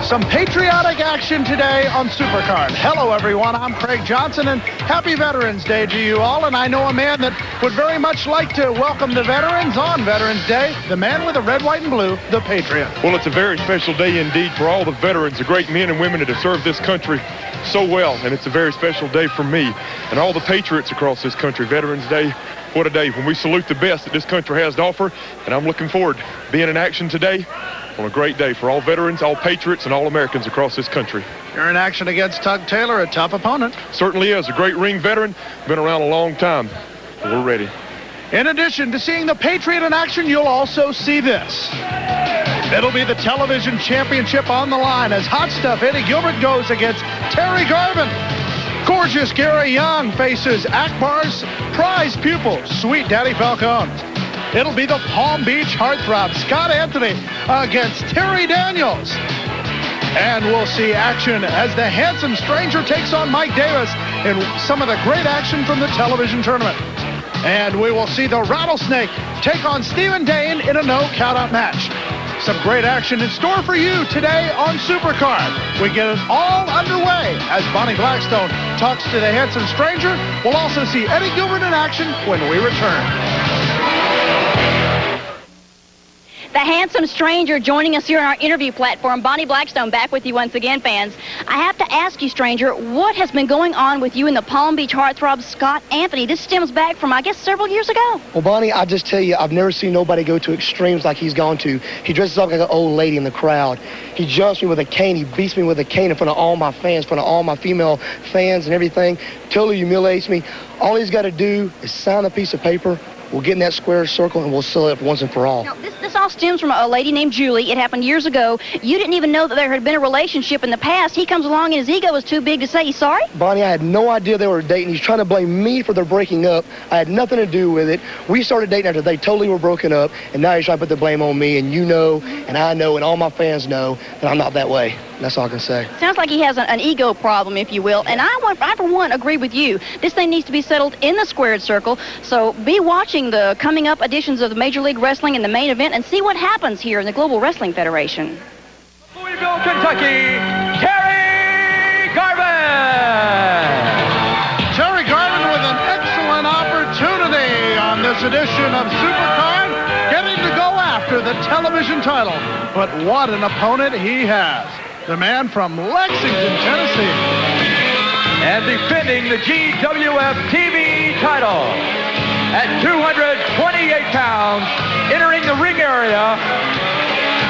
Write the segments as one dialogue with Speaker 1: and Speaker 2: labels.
Speaker 1: Some patriotic action today on Supercard. Hello, everyone. I'm Craig Johnson, and happy Veterans Day to you all. And I know a man that would very much like to welcome the veterans on Veterans Day, the man with the red, white, and blue, the Patriot.
Speaker 2: Well, it's a very special day indeed for all the veterans, the great men and women that have served this country so well. And it's a very special day for me and all the patriots across this country. Veterans Day, what a day when we salute the best that this country has to offer. And I'm looking forward to being in action today on a great day for all veterans, all patriots, and all Americans across this country.
Speaker 1: You're in action against Tug Taylor, a tough opponent.
Speaker 2: Certainly is. A great ring veteran. Been around a long time. We're ready.
Speaker 1: In addition to seeing the Patriot in action, you'll also see this. It'll be the television championship on the line as Hot Stuff Eddie Gilbert goes against Terry Garvin. Gorgeous Gary Young faces Akbar's prize pupil, Sweet Daddy Falcone. It'll be the Palm Beach heartthrob Scott Anthony against Terry Daniels. And we'll see action as the handsome stranger takes on Mike Davis in some of the great action from the television tournament. And we will see the Rattlesnake take on Stephen Dane in a no count-out match. Some great action in store for you today on Supercard. We get it all underway as Bonnie Blackstone talks to the handsome stranger. We'll also see Eddie Gilbert in action when we return.
Speaker 3: The handsome stranger joining us here on our interview platform. Bonnie Blackstone back with you once again, fans. I have to ask you, stranger, what has been going on with you and the Palm Beach heartthrob Scott Anthony? This stems back from, I guess, several years ago.
Speaker 4: Well, Bonnie, I just tell you, I've never seen nobody go to extremes like he's gone to. He dresses up like an old lady in the crowd. He jumps me with a cane. He beats me with a cane in front of all my fans, in front of all my female fans and everything. Totally humiliates me. All he's got to do is sign a piece of paper. We'll get in that square circle, and we'll settle it once and for all.
Speaker 3: Now, this all stems from a lady named Julie. It happened years ago. You didn't even know that there had been a relationship in the past. He comes along, and his ego was too big to say he's sorry?
Speaker 4: Bonnie, I had no idea they were dating. He's trying to blame me for their breaking up. I had nothing to do with it. We started dating after they totally were broken up, and now he's trying to put the blame on me, and you know, and I know, and all my fans know that I'm not that way. That's all I can say.
Speaker 3: Sounds like he has an ego problem, if you will, and I, for one, agree with you. This thing needs to be settled in the squared circle, so be watching the coming up editions of the Major League Wrestling in the main event and see what happens here in the Global Wrestling Federation.
Speaker 5: Louisville, Kentucky, Terry Garvin!
Speaker 1: Terry Garvin with an excellent opportunity on this edition of Supercard, getting to go after the television title. But what an opponent he has. The man from Lexington, Tennessee.
Speaker 5: And defending the GWF TV title at 228 pounds, entering the ring area,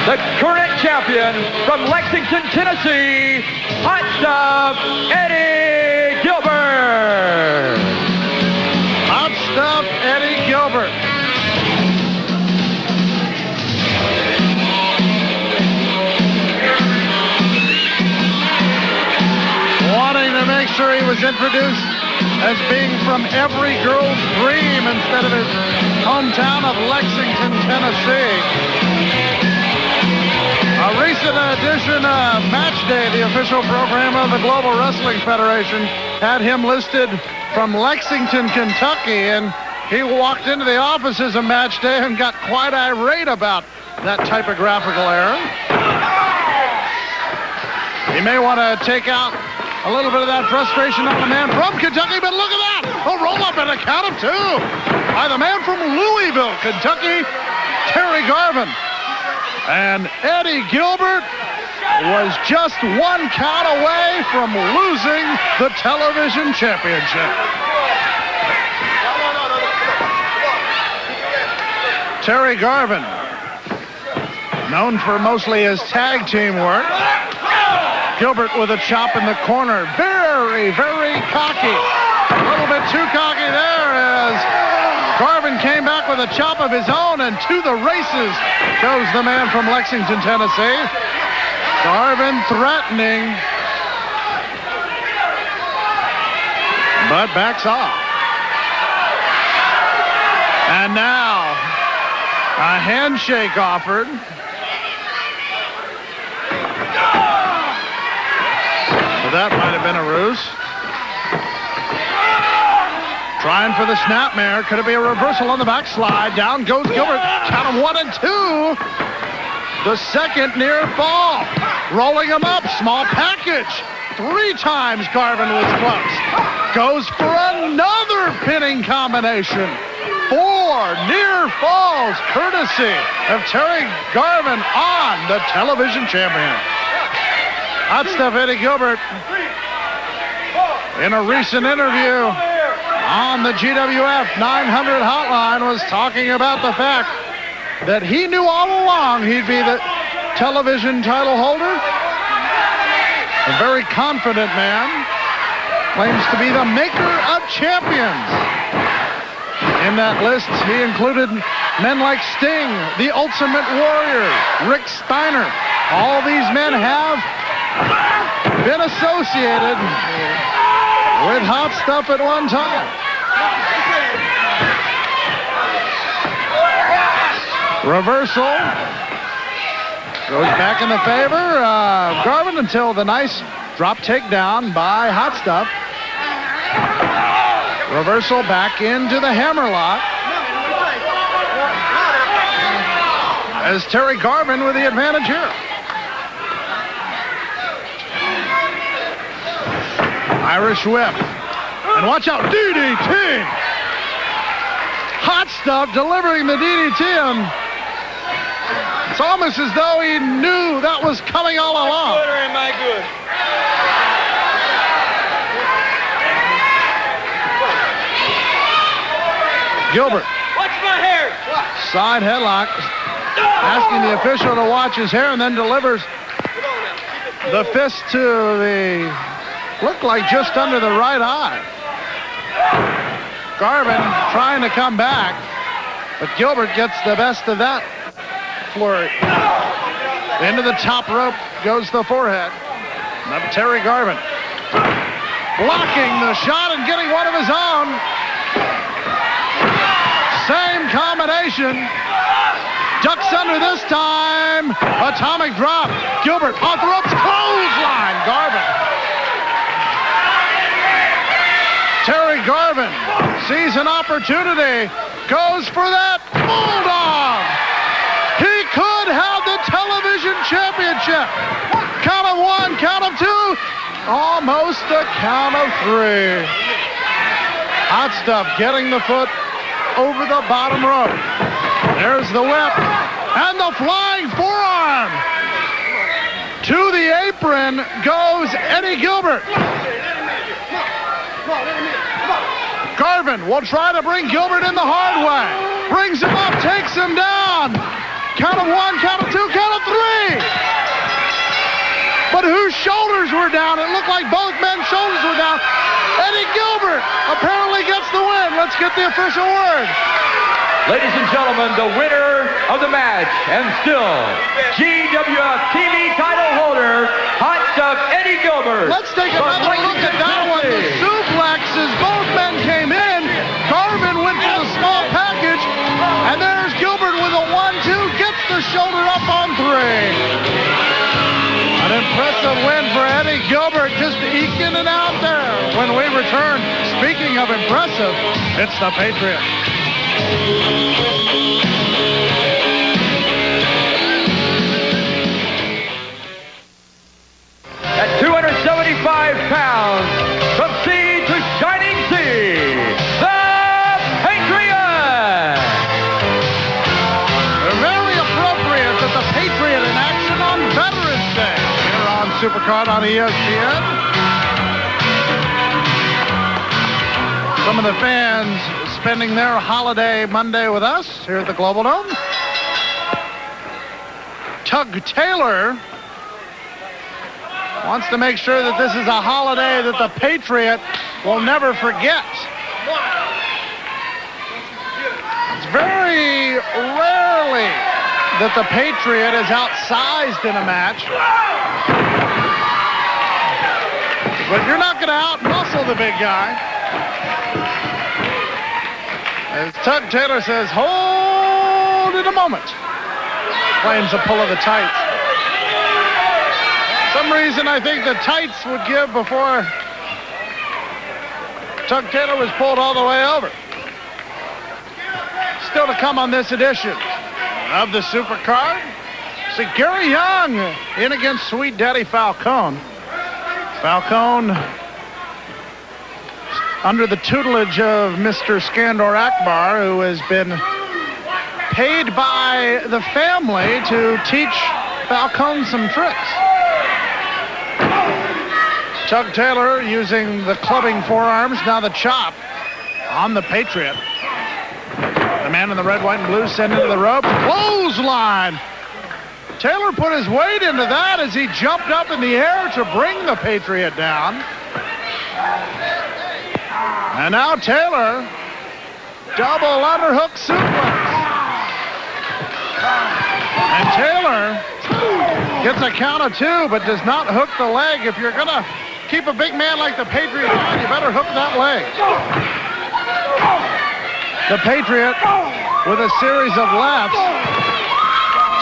Speaker 5: the current champion from Lexington, Tennessee, Hot Stuff Eddie Gilbert.
Speaker 1: Hot Stuff Eddie Gilbert. Wanting to make sure he was introduced as being from every girl's dream instead of his hometown of Lexington, Tennessee. A recent edition of Match Day, the official program of the Global Wrestling Federation, had him listed from Lexington, Kentucky, and he walked into the offices of Match Day and got quite irate about that typographical error. He may want to take out a little bit of that frustration on the man from Kentucky, but look at that! A roll-up and a count of two by the man from Louisville, Kentucky, Terry Garvin. And Eddie Gilbert was just one count away from losing the television championship. Terry Garvin, known for mostly his tag team work. Gilbert with a chop in the corner. Very, very cocky. A little bit too cocky there as Garvin came back with a chop of his own, and to the races goes the man from Lexington, Tennessee. Garvin threatening, but backs off. And now a handshake offered. That might have been a ruse. Trying for the snapmare. Could it be a reversal on the backslide? Down goes Gilbert. Count him 1 and 2. The second near fall. rolling him up, small package. 3 times Garvin was close. Goes for another pinning combination. 4 near falls, courtesy of Terry Garvin on the television champion. Hot Stuff Eddie Gilbert, in a recent interview on the GWF 900 hotline, was talking about the fact that he knew all along he'd be the television title holder. A very confident man. Claims to be the maker of champions. In that list, he included men like Sting, the Ultimate Warrior, Rick Steiner. All these men have been associated with Hot Stuff at one time. Reversal goes back in the favor of Garvin until the nice drop takedown by Hot Stuff. Reversal back into the hammerlock as Terry Garvin with the advantage here. Irish whip. And watch out, DDT! Hot Stuff delivering the DDT, and it's almost as though he knew that was coming all along.
Speaker 6: Good or am I good?
Speaker 1: Gilbert.
Speaker 6: Watch my hair.
Speaker 1: Side headlock. Asking the official to watch his hair, and then delivers the fist to the, looked like just under the right eye. Garvin trying to come back, but Gilbert gets the best of that flurry. Into the top rope goes the forehead of Terry Garvin. Blocking the shot and getting one of his own. Same combination. Ducks under this time. Atomic drop. Gilbert off the ropes. Clothesline. Garvin. Terry Garvin sees an opportunity. Goes for that bulldog. He could have the television championship. Count of 1, count of 2. Almost a count of 3. Hot Stuff getting the foot over the bottom rope. There's the whip and the flying forearm. To the apron goes Eddie Gilbert. Garvin will try to bring Gilbert in the hard way. Brings him up, takes him down. Count of 1, count of 2, count of 3. But whose shoulders were down? It looked like both men's shoulders were down. Eddie Gilbert apparently gets the win. Let's get the official word.
Speaker 5: Ladies and gentlemen, the winner of the match, and still GWF TV title holder, Hot Stuff Eddie Gilbert.
Speaker 1: Let's take another look at that one. The suplexes, both men came in. Garvin went for the small package, and there's Gilbert with a 1-2, gets the shoulder up on 3. An impressive win for Eddie Gilbert, just eking it out there. When we return, speaking of impressive, it's the Patriot.
Speaker 5: At 275 pounds, from sea to shining sea, the Patriot!
Speaker 1: Very appropriate that the Patriot in action on Veterans Day here on Supercard on ESPN. Some of the fans spending their holiday Monday with us here at the Global Dome. Tug Taylor wants to make sure that this is a holiday that the Patriot will never forget. It's very rarely that the Patriot is outsized in a match. But you're not going to out-muscle the big guy. As Tug Taylor says, hold it a moment. Claims a pull of the tights. For some reason, I think the tights would give before Tug Taylor was pulled all the way over. Still to come on this edition of the Supercard. See, Gary Young in against Sweet Daddy Falcone. Falcone under the tutelage of Mr. Skandor Akbar, who has been paid by the family to teach Falcone some tricks. Tug Taylor using the clubbing forearms, now the chop on the Patriot. The man in the red, white, and blue sent into the rope. Clothesline. Taylor put his weight into that as he jumped up in the air to bring the Patriot down. And now Taylor, double underhook suplex. And Taylor gets a count of 2, but does not hook the leg. If you're going to keep a big man like the Patriot on, you better hook that leg. The Patriot with a series of lefts.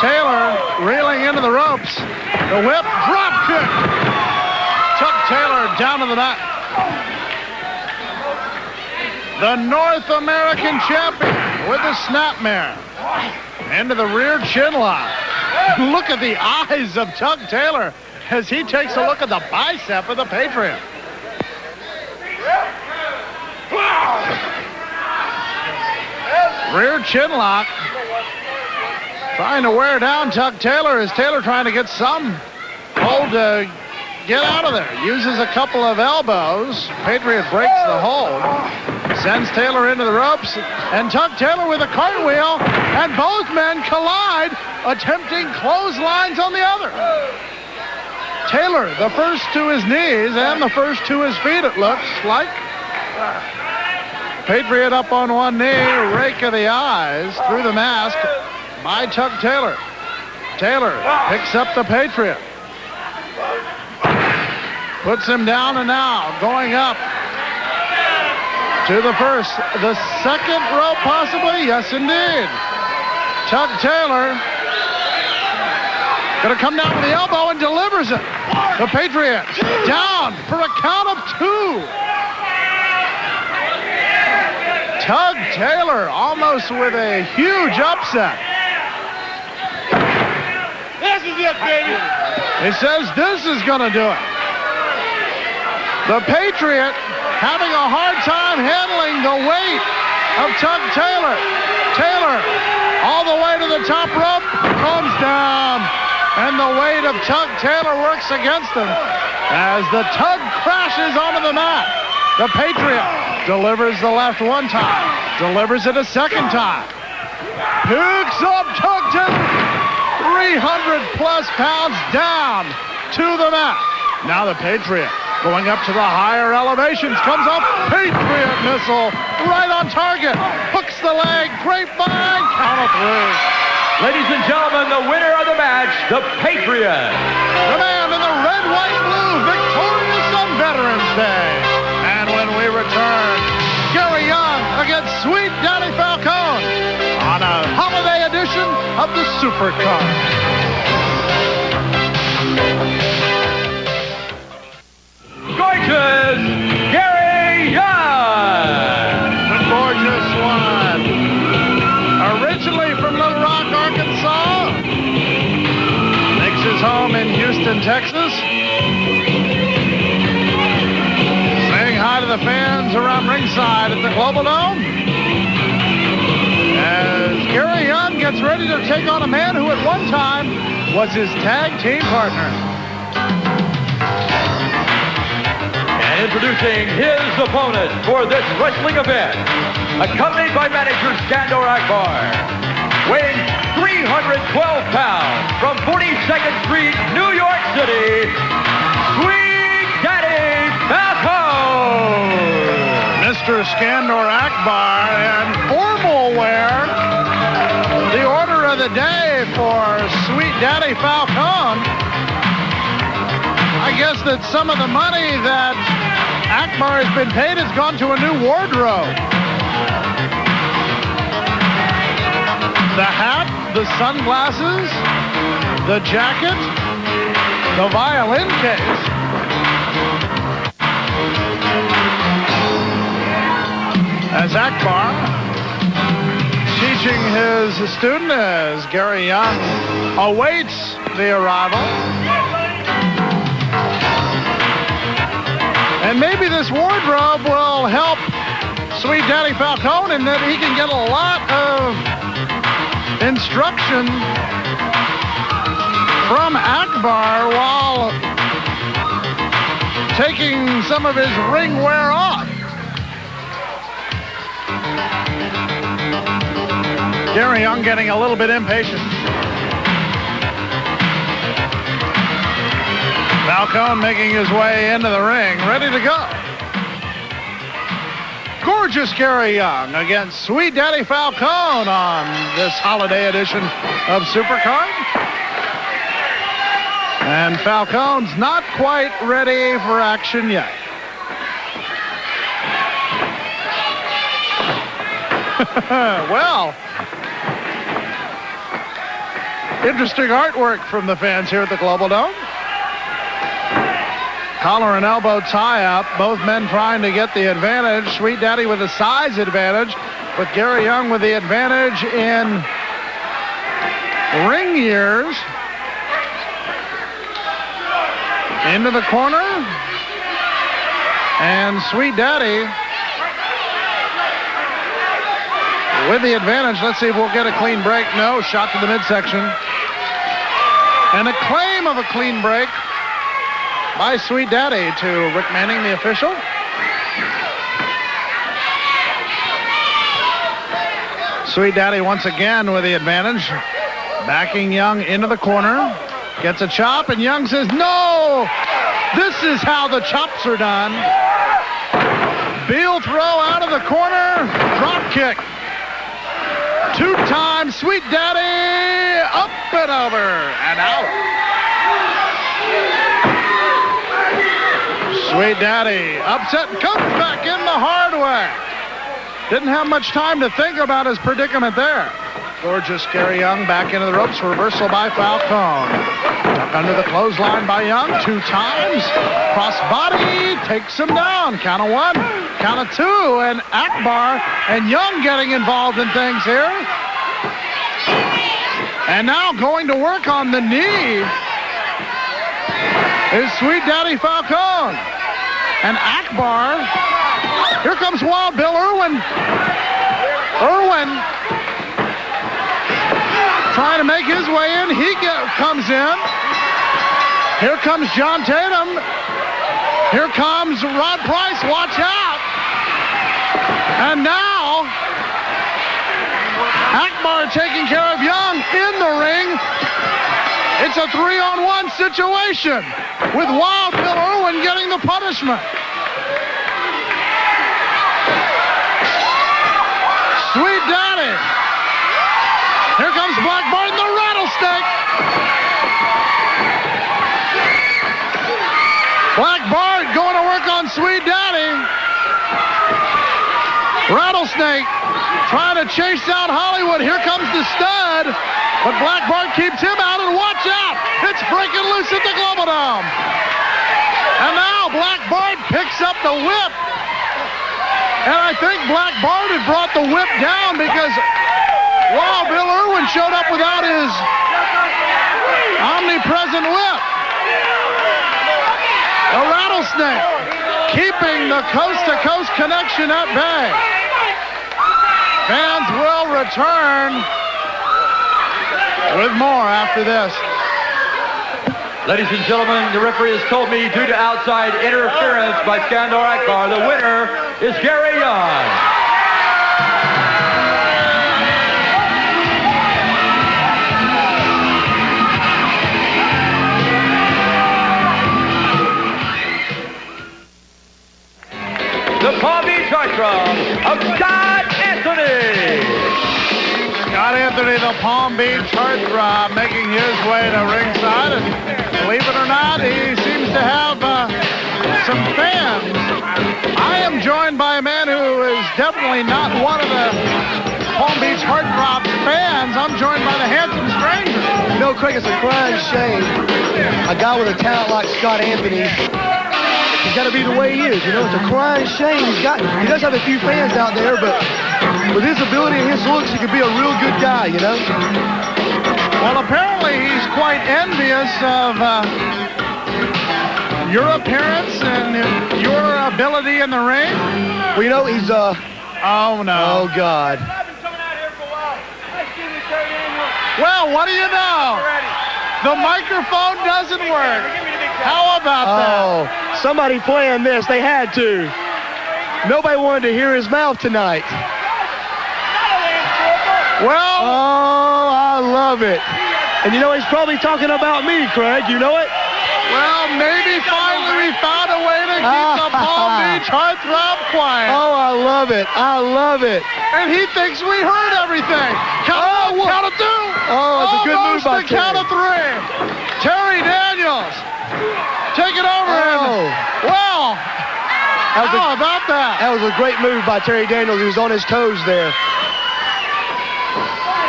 Speaker 1: Taylor reeling into the ropes. The whip, drop kick. Chuck Taylor down to the mat. The North American champion with the snapmare. Into the rear chin lock. Look at the eyes of Chuck Taylor as he takes a look at the bicep of the Patriot. Rear chin lock. Trying to wear down Chuck Taylor. Is Taylor trying to get some hold to get out of there? Uses a couple of elbows. Patriot breaks the hold. Sends Taylor into the ropes. And Chuck Taylor with a cartwheel. And both men collide, attempting clotheslines on the other. Taylor, the first to his knees and the first to his feet, it looks like. Patriot up on one knee, rake of the eyes through the mask by Chuck Taylor. Taylor picks up the Patriot. Puts him down and now going up to the first, the second rope possibly? Yes, indeed. Chuck Taylor gonna come down with the elbow and delivers it. The Patriot down for a count of 2. Tug Taylor almost with a huge upset.
Speaker 6: This is it, baby.
Speaker 1: He says this is going to do it. The Patriot having a hard time handling the weight of Tug Taylor. Taylor all the way to the top rope, comes down, and the weight of Tug Taylor works against him as the Tug crashes onto the mat. The Patriot delivers the left one time, delivers it a second time. Picks up Tug Taylor, 300-plus pounds down to the mat. Now the Patriot going up to the higher elevations, comes up, Patriot missile, right on target, hooks the leg, grapevine, count of 3.
Speaker 5: Ladies and gentlemen, the winner of the match, the Patriot.
Speaker 1: The man in the red, white, blue, victorious on Veterans Day. And when we return, Gary Young against Sweet Daddy Falcone on a holiday edition of the Supercard.
Speaker 5: Gorgeous Gary Young.
Speaker 1: The gorgeous one. Originally from Little Rock, Arkansas. Makes his home in Houston, Texas. Saying hi to the fans around ringside at the Global Dome. As Gary Young gets ready to take on a man who at one time was his tag team partner.
Speaker 5: And introducing his opponent for this wrestling event, accompanied by manager Skandor Akbar, weighing 312 pounds from 42nd Street, New York City, Sweet Daddy Falcone.
Speaker 1: Mr. Skandor Akbar in formal wear. The order of the day for Sweet Daddy Falcone. I guess that some of the money that Akbar has been paid has gone to a new wardrobe. The hat, the sunglasses, the jacket, the violin case. As Akbar teaches teaching his student as Gary Young awaits the arrival. And maybe this wardrobe will help Sweet Daddy Falcone in that he can get a lot of instruction from Akbar while taking some of his ring wear off. Gary Young getting a little bit impatient. Falcone making his way into the ring, ready to go. Gorgeous Gary Young against Sweet Daddy Falcone on this holiday edition of Supercard. And Falcone's not quite ready for action yet. Well, interesting artwork from the fans here at the Global Dome. Collar and elbow tie-up, both men trying to get the advantage. Sweet Daddy with a size advantage, but Gary Young with the advantage in ring years. Into the corner. And Sweet Daddy with the advantage. Let's see if we'll get a clean break. No, shot to the midsection. And a claim of a clean break by Sweet Daddy to Rick Manning, the official. Sweet Daddy once again with the advantage. Backing Young into the corner. Gets a chop, and Young says, no! This is how the chops are done. Beal throw out of the corner. Drop kick. 2 times. Sweet Daddy up and over and out. Sweet Daddy upset and comes back in the hard way. Didn't have much time to think about his predicament there. Gorgeous Gary Young back into the ropes. Reversal by Falcone. Tuck under the clothesline by Young 2 times. Cross body takes him down. Count of 1, count of 2, and Akbar and Young getting involved in things here. And now going to work on the knee is Sweet Daddy Falcone. And Akbar, here comes Wild Bill Irwin. Irwin trying to make his way in. He comes in. Here comes John Tatum. Here comes Rod Price. Watch out. And now, Akbar taking care of Young in the ring. It's a 3-on-1 situation with Wild Bill Irwin getting the punishment. Sweet Daddy. Here comes Black Bart and the rattlesnake. Black Bart going to work on Sweet Daddy. Rattlesnake trying to chase out Hollywood. Here comes the stud. But Black Bart keeps him out, and watch out. It's breaking loose at the Global Dome. And now Black Bart picks up the whip. And I think Black Bart had brought the whip down because Wild Bill Irwin showed up without his omnipresent whip. The rattlesnake keeping the coast-to-coast connection at bay. Fans will return with more after this.
Speaker 5: Ladies and gentlemen, the referee has told me due to outside interference by Skandar Akbar, the winner is Gary Young. The Palm Beach Heartthrob of Scott Anthony.
Speaker 1: Scott Anthony, the Palm Beach Heartthrob, making his way to ringside, and believe it or not, he seems to have some fans. I am joined by a man who is definitely not one of the Palm Beach Heartthrob fans. I'm joined by the handsome stranger.
Speaker 4: You know, Craig, it's a crying shame. A guy with a talent like Scott Anthony, he's got to be the way he is. You know, it's a crying shame. He does have a few fans out there, but with his ability and his looks, he could be a real good guy, you know?
Speaker 1: Well, apparently he's quite envious of your appearance and your ability in the ring.
Speaker 4: Well, you know, he's,
Speaker 1: Oh, no.
Speaker 4: oh, God.
Speaker 1: Well, what do you know? The microphone doesn't work. How about that?
Speaker 4: Oh, somebody planned this. They had to. Nobody wanted to hear his mouth tonight.
Speaker 1: Well,
Speaker 4: Oh, I love it. And you know, he's probably talking about me, Craig. You know it?
Speaker 1: well, maybe finally we found a way to keep the Palm Beach heartthrob quiet.
Speaker 4: Oh, I love it. I love it.
Speaker 1: And he thinks we heard everything. Count of two.
Speaker 4: Oh, it's a good move by
Speaker 1: Almost the count of three. Terry Daniels. Take it over
Speaker 4: Oh.
Speaker 1: and, well, how about that?
Speaker 4: That was a great move by Terry Daniels. He was on his toes there.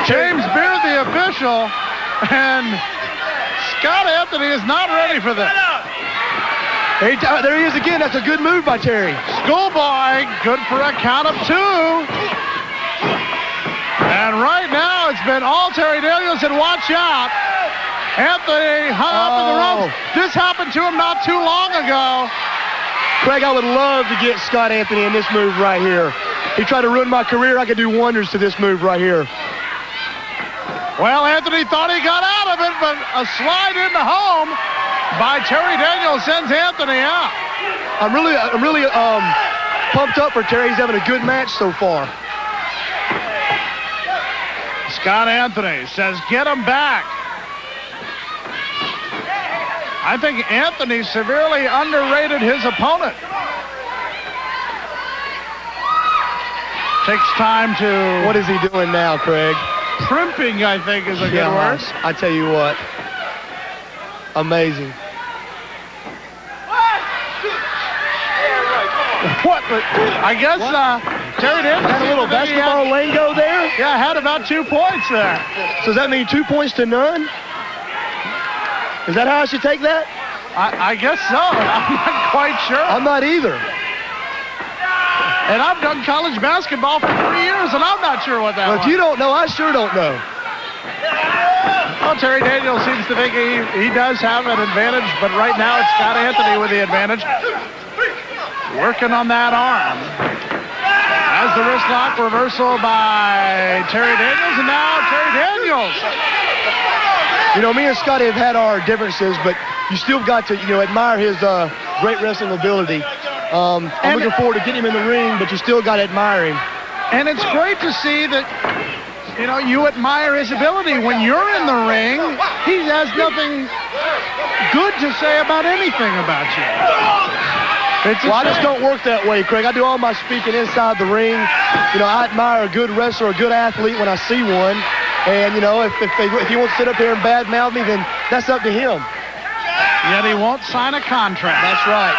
Speaker 1: James Beard, the official, and Scott Anthony is not ready for this.
Speaker 4: There he is again. That's a good move by Terry.
Speaker 1: Schoolboy, good for a count of two. And right now, it's been all Terry Daniels, and watch out. Anthony hung up in the ropes. This happened to him not too long ago.
Speaker 4: Craig, I would love to get Scott Anthony in this move right here. He tried to ruin my career. I could do wonders to this move right here.
Speaker 1: Well, Anthony thought he got out of it, but a slide into home by Terry Daniels sends Anthony out.
Speaker 4: I'm really pumped up for Terry. He's having a good match so far.
Speaker 1: Scott Anthony says, get him back. I think Anthony severely underrated his opponent. Takes time to...
Speaker 4: What is he doing now, Craig?
Speaker 1: Primping, I think, is a good word.
Speaker 4: I tell you what. Amazing.
Speaker 1: What? I guess Terry Daniels
Speaker 4: Had a little basketball lingo there?
Speaker 1: Yeah, had about 2 points there.
Speaker 4: So does that mean 2 points to none? Is that how I should take that?
Speaker 1: I guess so. I'm not quite sure.
Speaker 4: I'm not either.
Speaker 1: And I've done college basketball for 3 years, and I'm not sure what that
Speaker 4: Well,
Speaker 1: was.
Speaker 4: if you don't know, I sure don't know.
Speaker 1: Well, Terry Daniels seems to think he does have an advantage, but right now it's Scott Anthony with the advantage. Working on that arm. As the wrist lock reversal by Terry Daniels, and now Terry Daniels.
Speaker 4: You know, me and Scotty have had our differences, but you still got to, admire his great wrestling ability. I'm looking forward to getting him in the ring, but you still got to admire him.
Speaker 1: And it's great to see that, you admire his ability. When you're in the ring, he has nothing good to say about anything about you.
Speaker 4: Well, I just don't work that way, Craig. I do all my speaking inside the ring. I admire a good wrestler, a good athlete when I see one. And, if he wants to sit up here and badmouth me, then that's up to him.
Speaker 1: Yet he won't sign a contract.
Speaker 4: That's right.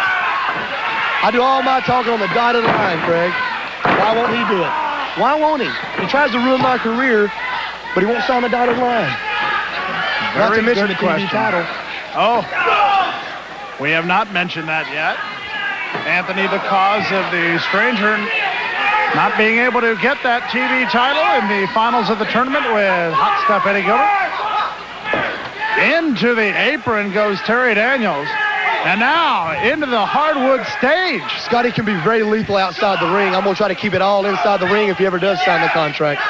Speaker 4: I do all my talking on the dotted line, Craig. Why won't he do it? Why won't he? He tries to ruin my career, but he won't sign the dotted line. Not to mention the TV title.
Speaker 1: Oh, we have not mentioned that yet. Anthony, the cause of the stranger not being able to get that TV title in the finals of the tournament with Hot Stuff Eddie Gilbert. Into the apron goes Terry Daniels. And now into the hardwood stage.
Speaker 4: Scotty can be very lethal outside the ring. I'm going to try to keep it all inside the ring if he ever does sign the contract.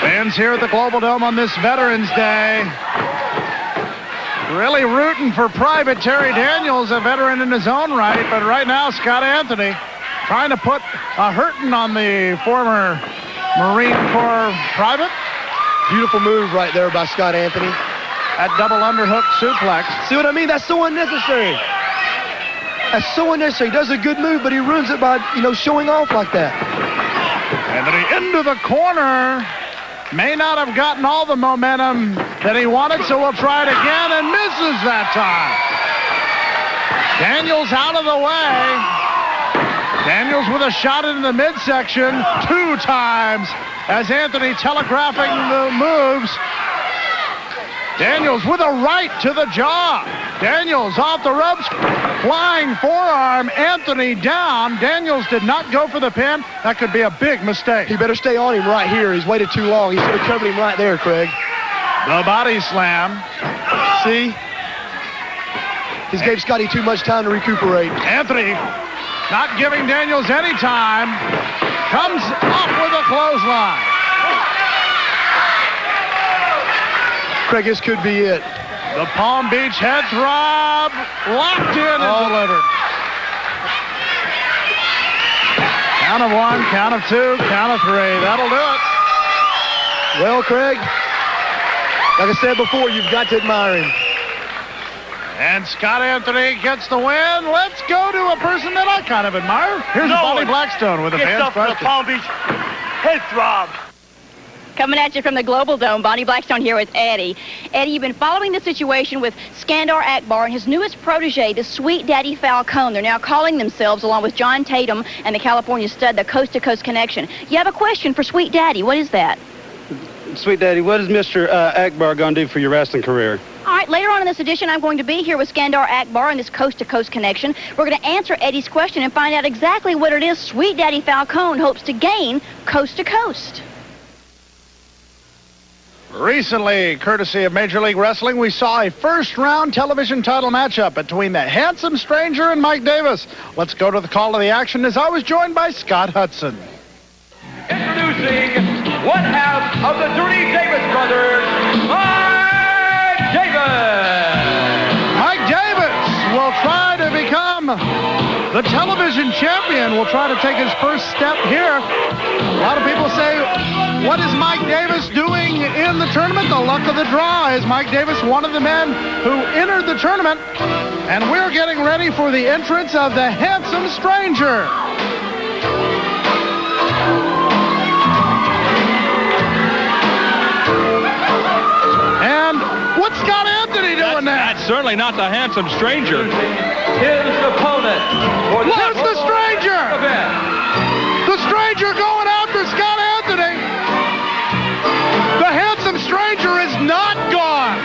Speaker 1: Fans here at the Global Dome on this Veterans Day really rooting for Private Terry Daniels, a veteran in his own right. But right now, Scott Anthony trying to put a hurting on the former Marine Corps private.
Speaker 4: Beautiful move right there by Scott Anthony.
Speaker 1: That double underhook suplex.
Speaker 4: See what I mean? That's so unnecessary. That's so unnecessary. He does a good move, but he ruins it by, showing off like that.
Speaker 1: Anthony into the corner. May not have gotten all the momentum that he wanted, so we'll try it again, and misses that time. Daniels out of the way. Daniels with a shot into the midsection 2 times as Anthony telegraphing the moves. Daniels with a right to the jaw. Daniels off the ropes. Flying forearm. Anthony down. Daniels did not go for the pin. That could be a big mistake.
Speaker 4: He better stay on him right here. He's waited too long. He should have covered him right there, Craig.
Speaker 1: The body slam.
Speaker 4: See? He's gave Scotty too much time to recuperate.
Speaker 1: Anthony not giving Daniels any time. Comes up with a clothesline.
Speaker 4: Craig, this could be it.
Speaker 1: The Palm Beach head throb locked in and delivered. Count of 1, count of 2, count of 3. That'll do it.
Speaker 4: Well, Craig, like I said before, you've got to admire him.
Speaker 1: And Scott Anthony gets the win. Let's go to a person that I kind of admire. Here's Bobby Blackstone with a fan's question.
Speaker 6: The Palm Beach head throb.
Speaker 3: Coming at you from the Global Dome, Bonnie Blackstone here with Eddie. Eddie, you've been following the situation with Skandar Akbar and his newest protege, the Sweet Daddy Falcone. They're now calling themselves, along with John Tatum and the California stud, the Coast to Coast Connection. You have a question for Sweet Daddy. What is that?
Speaker 7: Sweet Daddy, what is Mr. Akbar going to do for your wrestling career?
Speaker 3: All right, later on in this edition, I'm going to be here with Skandar Akbar and this Coast to Coast Connection. We're going to answer Eddie's question and find out exactly what it is Sweet Daddy Falcone hopes to gain coast to coast.
Speaker 1: Recently, courtesy of Major League Wrestling, we saw a first-round television title matchup between the Handsome Stranger and Mike Davis. Let's go to the call of the action as I was joined by Scott Hudson.
Speaker 5: Introducing one half of the Dirty Davis brothers, Mike Davis.
Speaker 1: Mike Davis will try to become the television champion. Will try to take his first step here. A lot of people say, what is Mike Davis doing in the tournament? The luck of the draw. Is Mike Davis one of the men who entered the tournament? And we're getting ready for the entrance of the Handsome Stranger. And what's Scott Anthony doing now?
Speaker 8: That's certainly not the Handsome Stranger.
Speaker 5: His opponent.
Speaker 1: Where's the Stranger? The Stranger going after Scott Anthony. The Handsome Stranger is not gone.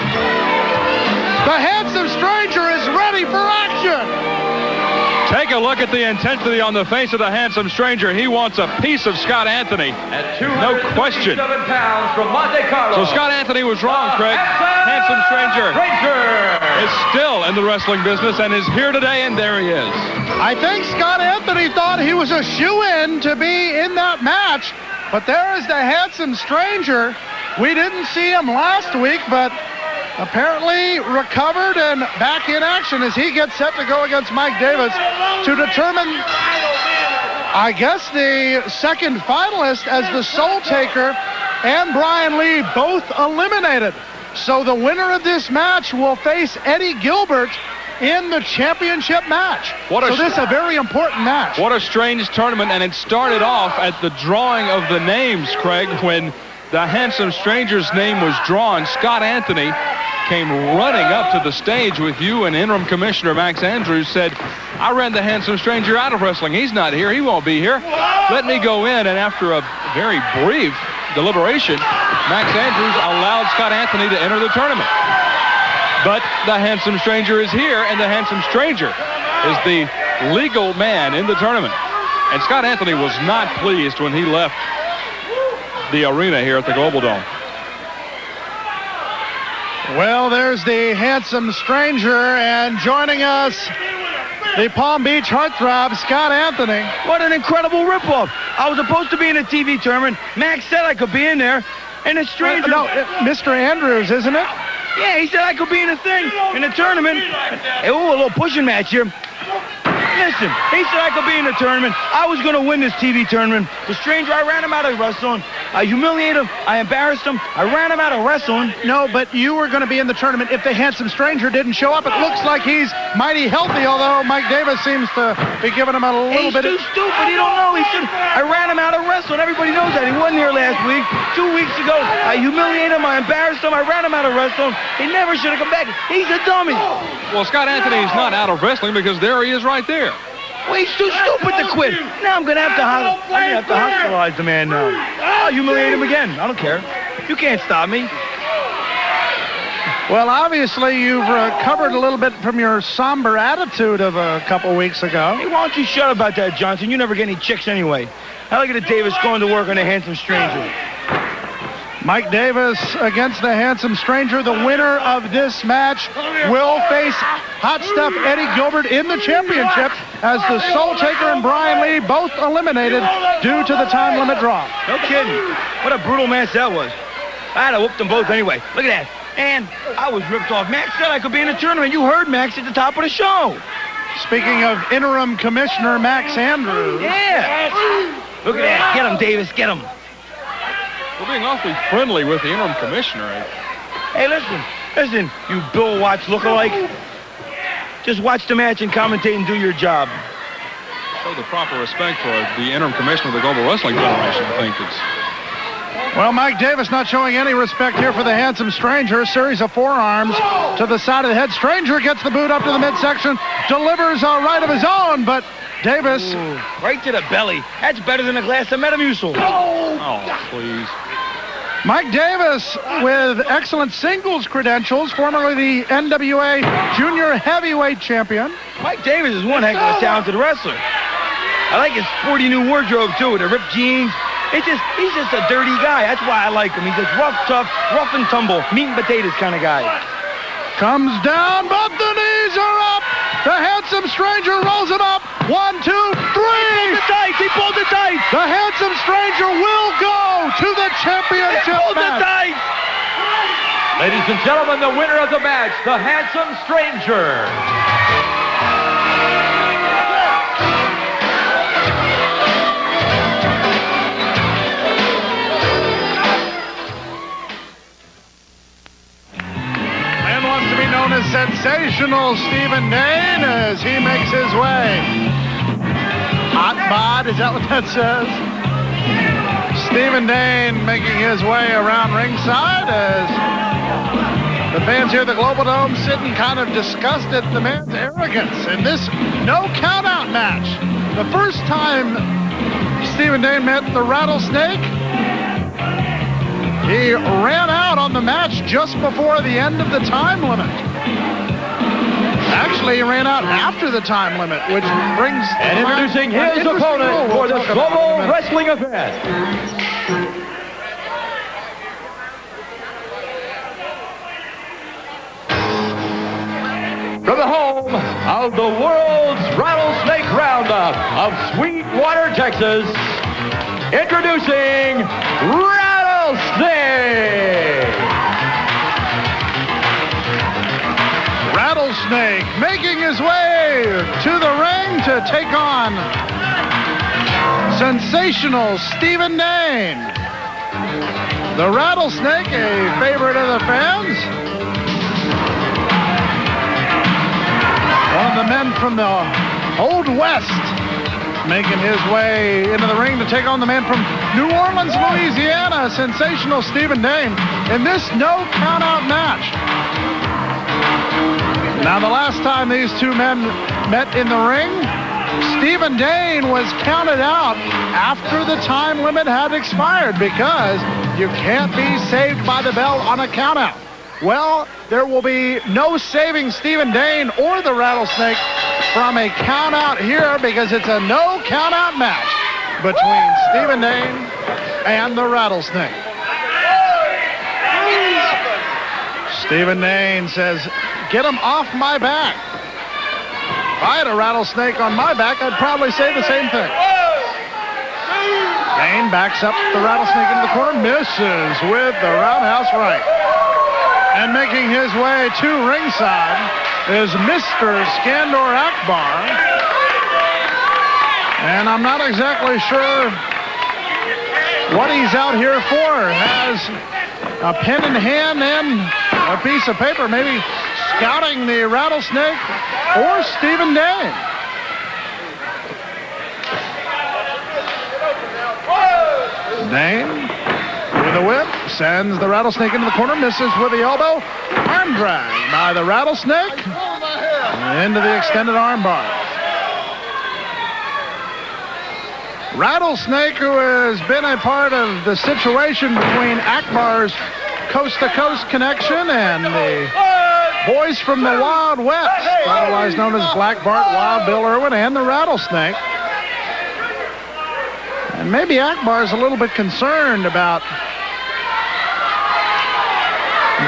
Speaker 1: The Handsome Stranger is ready for action.
Speaker 8: Take a look at the intensity on the face of the Handsome Stranger. He wants a piece of Scott Anthony.
Speaker 5: At
Speaker 8: No question.
Speaker 5: 257 pounds from Monte Carlo.
Speaker 8: So Scott Anthony was wrong, Craig. Handsome Stranger is still in the wrestling business and is here today, and there he is.
Speaker 1: I think Scott Anthony thought he was a shoo-in to be in that match, but there is the Handsome Stranger. We didn't see him last week, but apparently recovered and back in action as he gets set to go against Mike Davis to determine, I guess, the second finalist as the Soul Taker and Brian Lee both eliminated. So the winner of this match will face Eddie Gilbert in the championship match. So this is a very important match.
Speaker 8: What a strange tournament, and it started off at the drawing of the names, Craig, when the Handsome Stranger's name was drawn. Scott Anthony came running up to the stage with you, and interim commissioner Max Andrews said, I ran the Handsome Stranger out of wrestling. He's not here. He won't be here. Let me go in. And after a very brief deliberation, Max Andrews allowed Scott Anthony to enter the tournament. But the Handsome Stranger is here, and the Handsome Stranger is the legal man in the tournament. And Scott Anthony was not pleased when he left the arena here at the Global Dome.
Speaker 1: Well, there's the Handsome Stranger, and joining us, the Palm Beach heartthrob, Scott Anthony.
Speaker 9: What an incredible ripoff. I was supposed to be in a TV tournament. Max said I could be in there, and a stranger...
Speaker 1: No, Mr. Andrews, isn't it?
Speaker 9: Yeah, he said I could be in a thing, in a tournament. Hey, ooh, a little pushing match here. Listen, he said I could be in the tournament. I was going to win this TV tournament. The stranger, I ran him out of wrestling. I humiliated him. I embarrassed him. I ran him out of wrestling.
Speaker 1: No, but you were going to be in the tournament if the Handsome Stranger didn't show up. It looks like he's mighty healthy, although Mike Davis seems to be giving him a little bit.
Speaker 9: He's too stupid. He don't know. He said, I ran him out of wrestling. Everybody knows that. He wasn't here last week. 2 weeks ago, I humiliated him. I embarrassed him. I ran him out of wrestling. He never should have come back. He's a dummy.
Speaker 8: Well, Scott Anthony's not out of wrestling because there he is right there.
Speaker 9: Well, he's too stupid to quit. Now I'm going to have to hospitalize the man now. I'll humiliate him again. I don't care. You can't stop me.
Speaker 1: Well, obviously, you've recovered a little bit from your somber attitude of a couple weeks ago.
Speaker 9: Hey, why don't you shut up about that, Johnson? You never get any chicks anyway. I look at Davis going to work on a handsome stranger.
Speaker 1: Mike Davis against the handsome stranger. The winner of this match will face Hot Stuff Eddie Gilbert in the championship as the Soul Taker and Brian Lee both eliminated due to the time limit draw.
Speaker 9: No kidding. What a brutal match that was. I'd have whooped them both anyway. Look at that. And I was ripped off. Max said I could be in the tournament. You heard Max at the top of the show.
Speaker 1: Speaking of interim commissioner Max Andrews.
Speaker 9: Yeah. Look at that. Get him, Davis. Get him.
Speaker 8: We're being awfully friendly with the interim commissioner.
Speaker 9: Hey, listen, you Bill Watts lookalike. Just watch the match and commentate and do your job.
Speaker 8: Show the proper respect for the interim commissioner of the Global Wrestling Federation, I think.
Speaker 1: Well, Mike Davis not showing any respect here for the handsome stranger. A series of forearms to the side of the head. Stranger gets the boot up to the midsection, delivers a right of his own, but Davis...
Speaker 9: Ooh, right to the belly. That's better than a glass of Metamucil.
Speaker 8: Oh, please.
Speaker 1: Mike Davis with excellent singles credentials, formerly the NWA Junior Heavyweight Champion.
Speaker 9: Mike Davis is one heck of a talented wrestler. I like his sporty new wardrobe, too, with the ripped jeans. He's just a dirty guy. That's why I like him. He's just rough, tough, rough and tumble, meat and potatoes kind of guy.
Speaker 1: Comes down, but the knees are up. The handsome stranger rolls him up. 1, 2, 3.
Speaker 9: He pulled the tights.
Speaker 1: The handsome stranger will go to the championship match.
Speaker 5: Ladies and gentlemen, the winner of the match, the handsome stranger.
Speaker 1: Known as Sensational Stephen Dane as he makes his way. Hot bod, is that what that says? Stephen Dane making his way around ringside as the fans here at the Global Dome sitting kind of disgusted at the man's arrogance in this no count-out match. The first time Stephen Dane met the Rattlesnake, he ran out on the match just before the end of the time limit. Actually, he ran out after the time limit, which brings...
Speaker 5: And introducing his opponent for this global wrestling event. From the home of the world's Rattlesnake Roundup of Sweetwater, Texas, introducing Rattlesnake!
Speaker 1: Rattlesnake making his way to the ring to take on Sensational Stephen Dane. The Rattlesnake, a favorite of the fans. One of the men from the Old West making his way into the ring to take on the man from New Orleans, Louisiana, Sensational Stephen Dane, in this no count-out match. Now, the last time these two men met in the ring, Stephen Dane was counted out after the time limit had expired because you can't be saved by the bell on a countout. Well, there will be no saving Stephen Dane or the Rattlesnake from a countout here because it's a no countout match between Stephen Dane and the Rattlesnake. Stephen Dane says, "Get him off my back." If I had a rattlesnake on my back, I'd probably say the same thing. Dane backs up the Rattlesnake into the corner, misses with the roundhouse right. And making his way to ringside is Mr. Skandor Akbar. And I'm not exactly sure what he's out here for. Has a pen in hand and a piece of paper, maybe scouting the Rattlesnake or Stephen Dane. Dane with a whip sends the Rattlesnake into the corner, misses with the elbow. Arm drag by the Rattlesnake into the extended arm bar. Rattlesnake, who has been a part of the situation between Akbar's coast-to-coast connection, and the boys from the Wild West, otherwise known as Black Bart, Wild Bill Irwin, and the Rattlesnake. And maybe Akbar's a little bit concerned about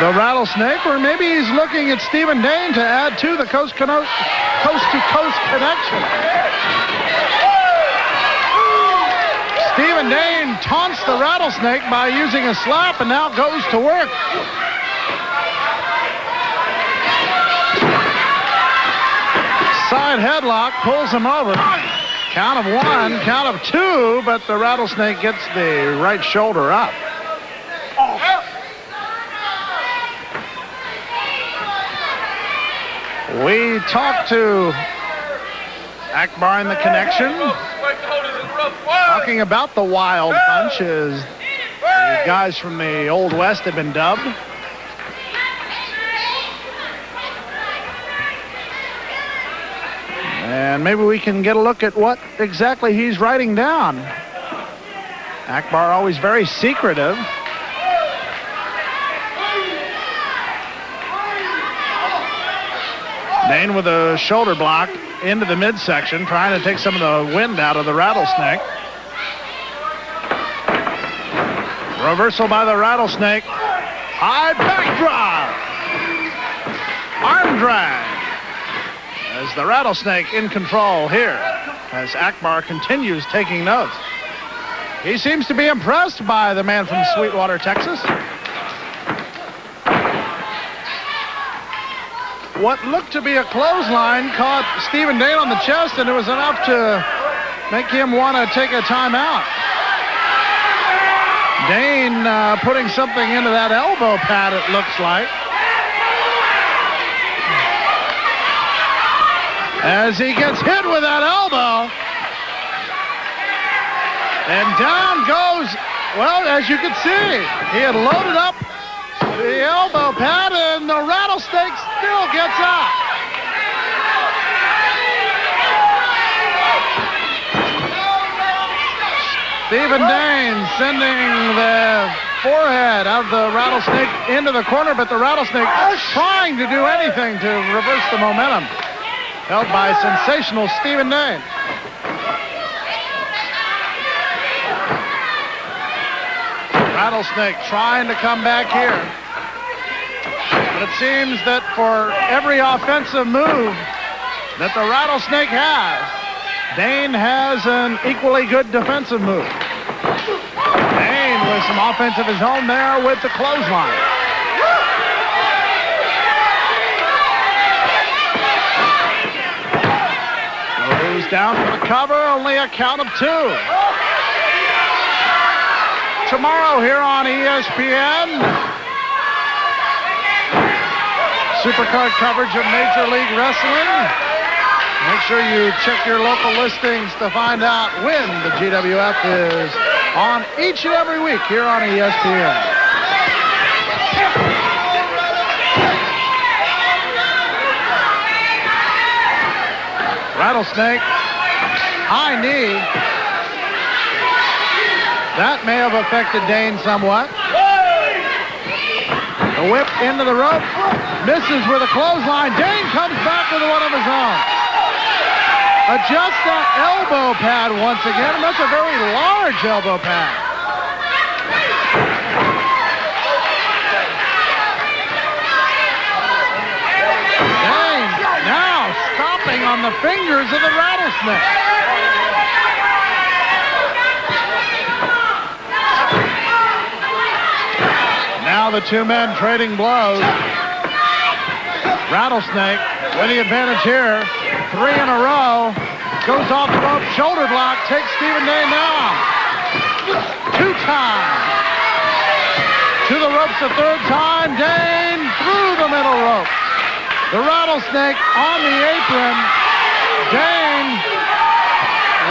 Speaker 1: the Rattlesnake, or maybe he's looking at Stephen Dane to add to the coast-to-coast connection. Stephen Dane taunts the Rattlesnake by using a slap and now goes to work. Side headlock pulls him over. Count of 1, count of 2, but the Rattlesnake gets the right shoulder up. We talked to Akbar in the connection, talking about the Wild Bunch, as the guys from the Old West have been dubbed. And maybe we can get a look at what exactly he's writing down. Akbar always very secretive. Dane with a shoulder block into the midsection, trying to take some of the wind out of the Rattlesnake. Reversal by the Rattlesnake. High backdrop. Arm drag. As the Rattlesnake in control here, as Akbar continues taking notes. He seems to be impressed by the man from Sweetwater, Texas. What looked to be a clothesline caught Stephen Dane on the chest, and it was enough to make him want to take a timeout. Dane putting something into that elbow pad, it looks like. As he gets hit with that elbow. And down goes, well, as you can see, he had loaded up the elbow pad, and the Rattlesnake still gets up. Stephen Dane sending the forehead of the Rattlesnake into the corner, but the Rattlesnake trying to do anything to reverse the momentum. Held by sensational Stephen Dane. Rattlesnake trying to come back here. But it seems that for every offensive move that the Rattlesnake has, Dane has an equally good defensive move. Dane with some offense of his own there with the clothesline. Goes down for the cover, only a count of 2. Tomorrow here on ESPN, Supercard coverage of Major League Wrestling. Make sure you check your local listings to find out when the GWF is on each and every week here on ESPN. Rattlesnake, high knee. That may have affected Dane somewhat. The whip into the rope, misses with a clothesline. Dane comes back with one of his own. Adjust that elbow pad once again, and that's a very large elbow pad. Dane now stomping on the fingers of the Rattlesnake. Now the two men trading blows. Rattlesnake with the advantage here. 3 in a row. Goes off the rope, shoulder block, takes Stephen Dane down. 2 times. To the ropes a 3rd time. Dane through the middle rope. The Rattlesnake on the apron. Dane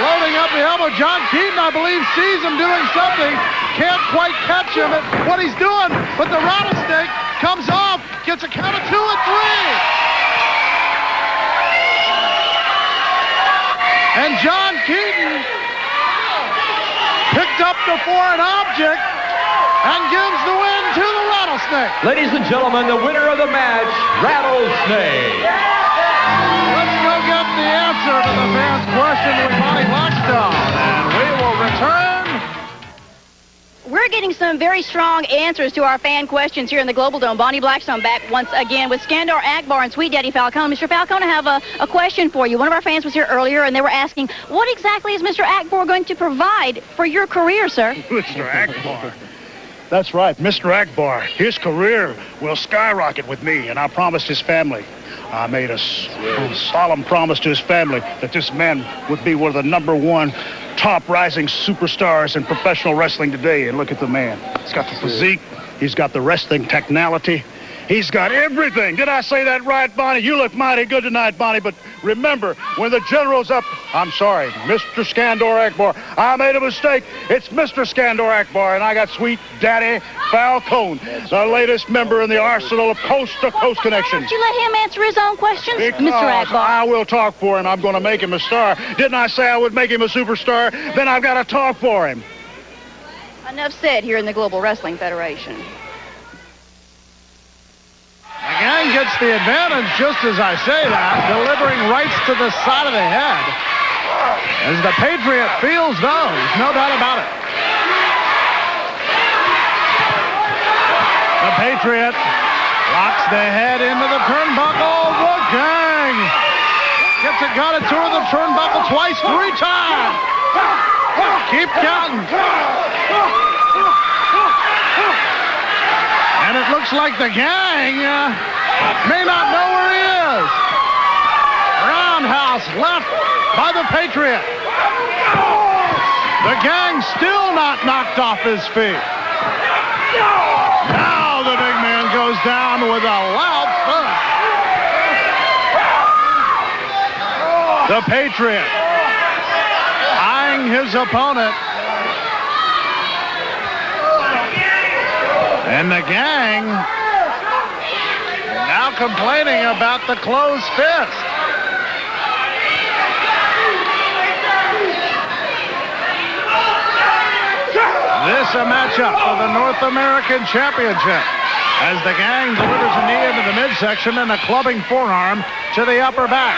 Speaker 1: loading up the elbow. John Keaton, I believe, sees him doing something. Can't quite catch him at what he's doing, but the Rattlesnake comes off, gets a count of 2 and 3. And John Keaton picked up the foreign object and gives the win to the Rattlesnake.
Speaker 5: Ladies and gentlemen, the winner of the match, Rattlesnake.
Speaker 1: Let's go get the answer to the fans' question with Bonnie Blackstone, and we will return.
Speaker 3: We're getting some very strong answers to our fan questions here in the Global Dome. Bonnie Blackstone back once again with Skandar Akbar and Sweet Daddy Falcone. Mr. Falcone, I have a question for you. One of our fans was here earlier, and they were asking, what exactly is Mr. Akbar going to provide for your career, sir?
Speaker 6: Mr. Akbar. That's right, Mr. Akbar. His career will skyrocket with me, and I promised his family. I made a solemn promise to his family that this man would be one of the #1 top rising superstars in professional wrestling today. And look at the man. He's got the physique. He's got the wrestling technicality. He's got everything. Did I say that right, Bonnie? You look mighty good tonight, Bonnie. But remember, when the general's up, I'm sorry, Mr. Skandar Akbar. I made a mistake. It's Mr. Skandar Akbar, and I got Sweet Daddy Falcone, the latest member in the arsenal of coast-to-coast connections.
Speaker 3: Did you let him answer his own questions,
Speaker 6: Because
Speaker 3: Mr. Akbar?
Speaker 6: I will talk for him. I'm going to make him a star. Didn't I say I would make him a superstar? Then I've got to talk for him.
Speaker 3: Enough said here in the Global Wrestling Federation.
Speaker 1: The gang gets the advantage just as I say that, delivering rights to the side of the head. As the Patriot feels those, no doubt about it. The Patriot locks the head into the turnbuckle. The gang gets it, got it to the turnbuckle twice, 3 times. Keep counting. And it looks like the gang may not know where he is. Roundhouse left by the Patriot. The gang still not knocked off his feet. Now the big man goes down with a loud thud. The Patriot eyeing his opponent. And the gang now complaining about the closed fist. This a matchup for the North American Championship as the gang delivers a knee into the midsection and a clubbing forearm to the upper back.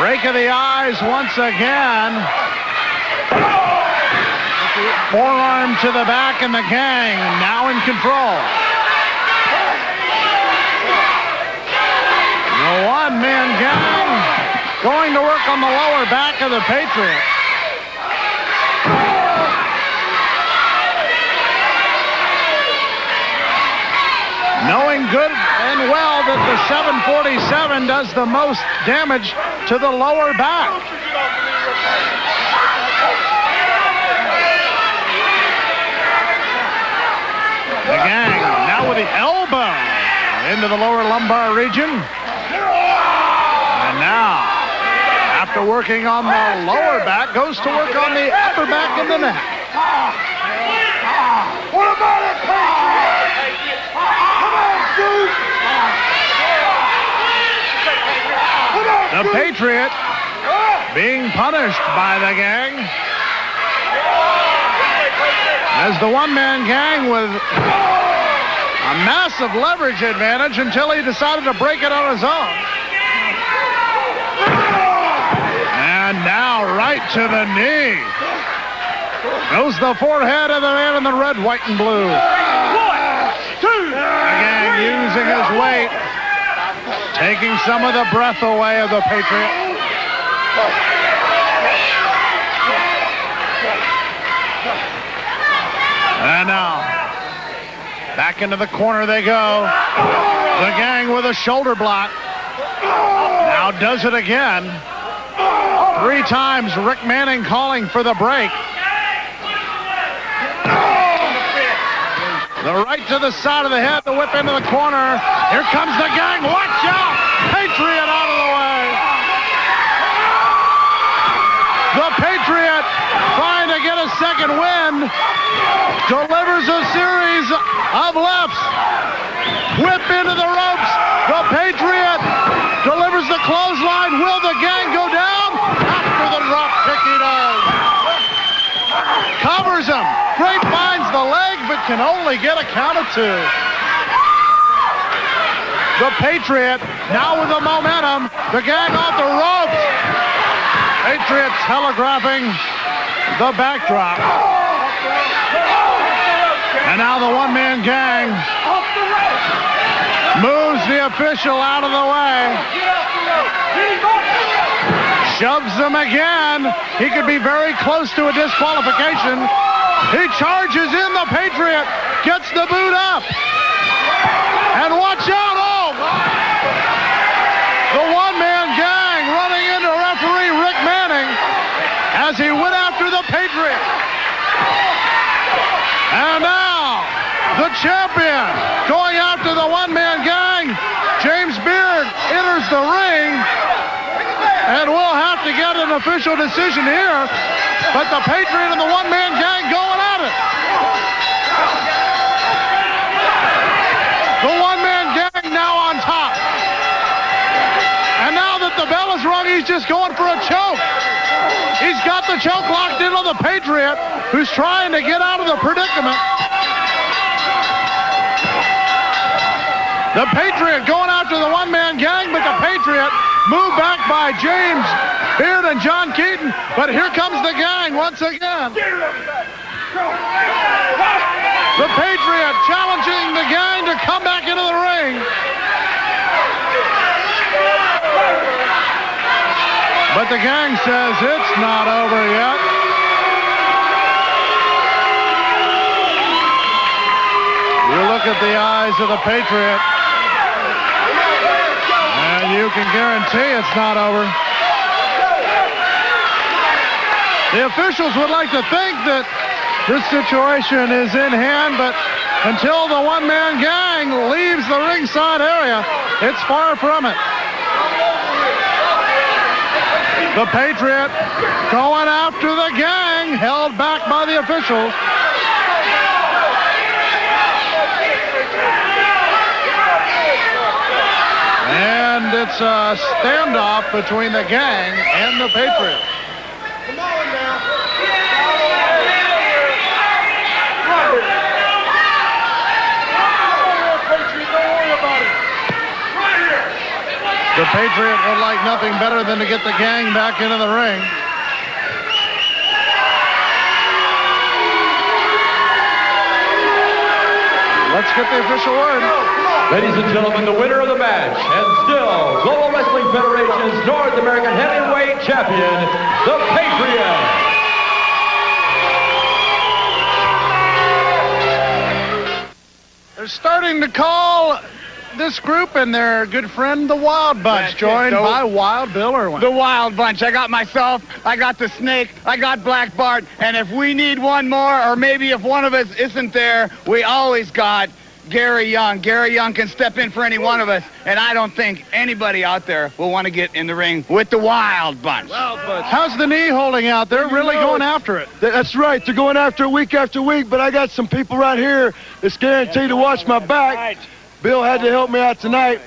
Speaker 1: Rake of the eyes once again. Forearm to the back, and the gang now in control. The one-man gang going to work on the lower back of the Patriot. Knowing good and well that the 747 does the most damage to the lower back. The gang now with the elbow into the lower lumbar region. And now, after working on the lower back, goes to work on the upper back and the neck.
Speaker 6: What about it, Patriot? Come on, dude!
Speaker 1: The Patriot being punished by the gang. As the one-man gang with a massive leverage advantage until he decided to break it on his own. And now right to the knee. Goes the forehead of the man in the red, white, and blue. 1, 2. The gang using his weight, taking some of the breath away of the Patriot. And now, back into the corner they go. The gang with a shoulder block. Now does it again. 3 times Rick Manning calling for the break. The right to the side of the head, the whip into the corner. Here comes the gang. Watch out! Patriot out of the way. The Patriot trying to get a second win. Delivers a series of lefts. Whip into the ropes. The Patriot delivers the clothesline. Will the gang go down? After the drop kick he does. Covers him. Great finds the can only get a count of 2. The Patriot now with the momentum. The gang off the ropes. Patriot telegraphing the backdrop. And now the one-man gang moves the official out of the way. Shoves him again. He could be very close to a disqualification. He charges in. The Patriot gets the boot up. And watch out. Oh, the one-man gang running into referee Rick Manning as he went after the Patriot. And now the champion going after the one-man gang. James Beard enters the ring. And we'll have to get an official decision here. But the Patriot and the one-man gang going at it. The one-man gang now on top. And now that the bell is rung, he's just going for a choke. He's got the choke locked in on the Patriot, who's trying to get out of the predicament. The Patriot going after the one-man gang, but the Patriot moved back by James Beard and John Keaton. But here comes the gang once again. The Patriot challenging the gang to come back into the ring. But the gang says it's not over yet. You look at the eyes of the Patriot, and you can guarantee it's not over. The officials would like to think that this situation is in hand, but until the one-man gang leaves the ringside area, it's far from it. The Patriot going after the gang, held back by the officials. And it's a standoff between the gang and the Patriot. Come on now. The Patriot would like nothing better than to get the gang back into the ring. Let's get the official word.
Speaker 5: Ladies and gentlemen, the winner of the match, and still Global Wrestling Federation's North American Heavyweight Champion, the Patriot.
Speaker 1: They're starting to call this group and their good friend, the Wild Bunch, joined by Wild Bill Irwin.
Speaker 9: The Wild Bunch. I got myself, I got the Snake, I got Black Bart, and if we need one more, or maybe if one of us isn't there, we always got Gary Young. Gary Young can step in for any one of us, and I don't think anybody out there will want to get in the ring with the Wild Bunch.
Speaker 1: How's the knee holding out? They're really going after it.
Speaker 10: That's right. They're going after it week after week, but I got some people right here that's guaranteed to watch my back. Bill had to help me out tonight,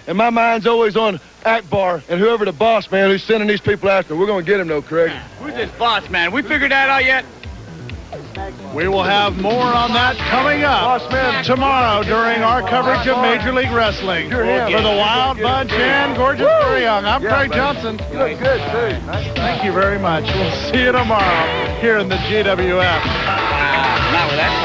Speaker 10: and my mind's always on Akbar and whoever the boss man who's sending these people after. We're going to get him, though, Craig.
Speaker 9: Who's this boss man? We figured that out yet?
Speaker 1: We will have more on that coming up tomorrow during our coverage of Major League Wrestling. For the Wild Bunch and Gorgeous Gary Young, I'm Craig Johnson.
Speaker 10: You look good, too.
Speaker 1: Thank you very much. We'll see you tomorrow here in the GWF.
Speaker 9: Not with that.